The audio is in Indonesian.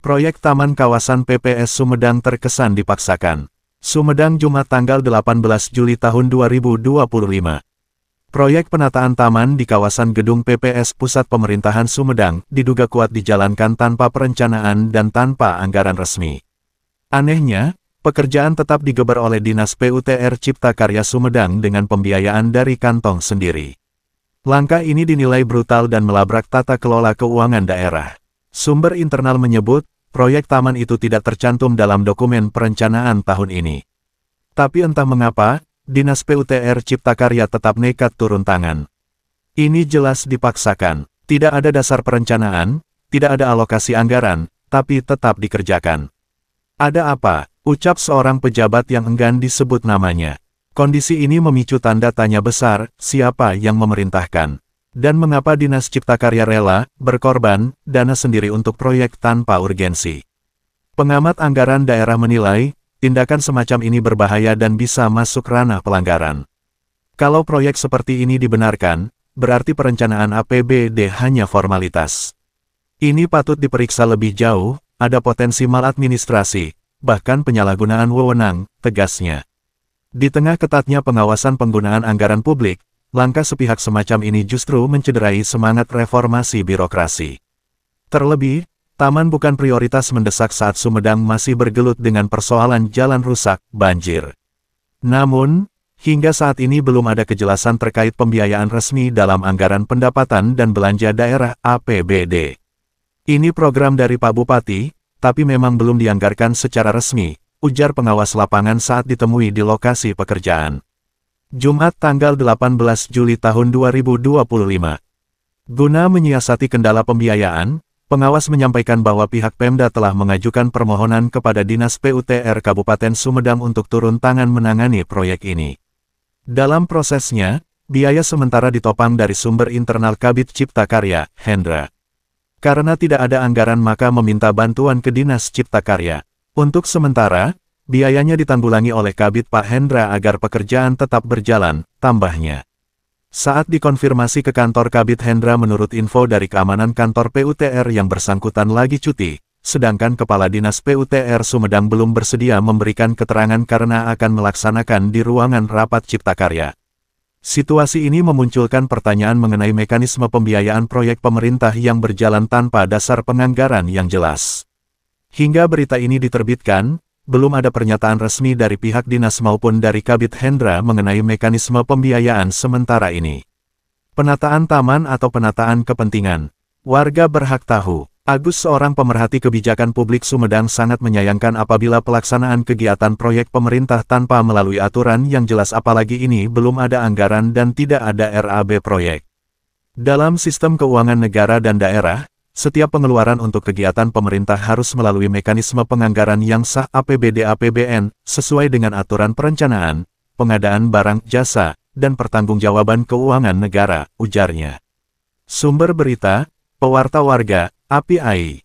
Proyek Taman Kawasan PPS Sumedang terkesan dipaksakan. Sumedang, Jumat tanggal 18 Juli tahun 2025. Proyek penataan taman di kawasan gedung PPS Pusat Pemerintahan Sumedang diduga kuat dijalankan tanpa perencanaan dan tanpa anggaran resmi. Anehnya, pekerjaan tetap digeber oleh Dinas PUTR Cipta Karya Sumedang dengan pembiayaan dari kantong sendiri. Langkah ini dinilai brutal dan melabrak tata kelola keuangan daerah. Sumber internal menyebut, proyek taman itu tidak tercantum dalam dokumen perencanaan tahun ini. Tapi entah mengapa, Dinas PUTR Cipta Karya tetap nekat turun tangan. Ini jelas dipaksakan. Tidak ada dasar perencanaan, tidak ada alokasi anggaran, tapi tetap dikerjakan. Ada apa? Ucap seorang pejabat yang enggan disebut namanya. Kondisi ini memicu tanda tanya besar, siapa yang memerintahkan? Dan mengapa Dinas Cipta Karya rela berkorban dana sendiri untuk proyek tanpa urgensi? Pengamat anggaran daerah menilai, tindakan semacam ini berbahaya dan bisa masuk ranah pelanggaran. Kalau proyek seperti ini dibenarkan, berarti perencanaan APBD hanya formalitas. Ini patut diperiksa lebih jauh, ada potensi maladministrasi, bahkan penyalahgunaan wewenang, tegasnya. Di tengah ketatnya pengawasan penggunaan anggaran publik, langkah sepihak semacam ini justru mencederai semangat reformasi birokrasi. Terlebih, taman bukan prioritas mendesak saat Sumedang masih bergelut dengan persoalan jalan rusak, banjir. Namun, hingga saat ini belum ada kejelasan terkait pembiayaan resmi dalam anggaran pendapatan dan belanja daerah APBD. Ini program dari Pak Bupati, tapi memang belum dianggarkan secara resmi, ujar pengawas lapangan saat ditemui di lokasi pekerjaan. Jumat tanggal 18 Juli tahun 2025. Guna menyiasati kendala pembiayaan, pengawas menyampaikan bahwa pihak Pemda telah mengajukan permohonan kepada Dinas PUTR Kabupaten Sumedang untuk turun tangan menangani proyek ini. Dalam prosesnya, biaya sementara ditopang dari sumber internal Kabid Cipta Karya, Hendra. Karena tidak ada anggaran maka meminta bantuan ke Dinas Cipta Karya. Untuk sementara, biayanya ditanggulangi oleh Kabid Pak Hendra agar pekerjaan tetap berjalan, tambahnya. Saat dikonfirmasi ke kantor Kabid Hendra menurut info dari keamanan kantor PUTR yang bersangkutan lagi cuti, sedangkan Kepala Dinas PUTR Sumedang belum bersedia memberikan keterangan karena akan melaksanakan di ruangan rapat Cipta Karya. Situasi ini memunculkan pertanyaan mengenai mekanisme pembiayaan proyek pemerintah yang berjalan tanpa dasar penganggaran yang jelas. Hingga berita ini diterbitkan, belum ada pernyataan resmi dari pihak dinas maupun dari Kabid Hendra mengenai mekanisme pembiayaan sementara ini. Penataan taman atau penataan kepentingan. Warga berhak tahu. Agus, seorang pemerhati kebijakan publik Sumedang, sangat menyayangkan apabila pelaksanaan kegiatan proyek pemerintah tanpa melalui aturan yang jelas, apalagi ini belum ada anggaran dan tidak ada RAB proyek. Dalam sistem keuangan negara dan daerah, setiap pengeluaran untuk kegiatan pemerintah harus melalui mekanisme penganggaran yang sah APBD/APBN, sesuai dengan aturan perencanaan, pengadaan barang, jasa, dan pertanggungjawaban keuangan negara, ujarnya. Sumber berita, Pewarta Warga, API.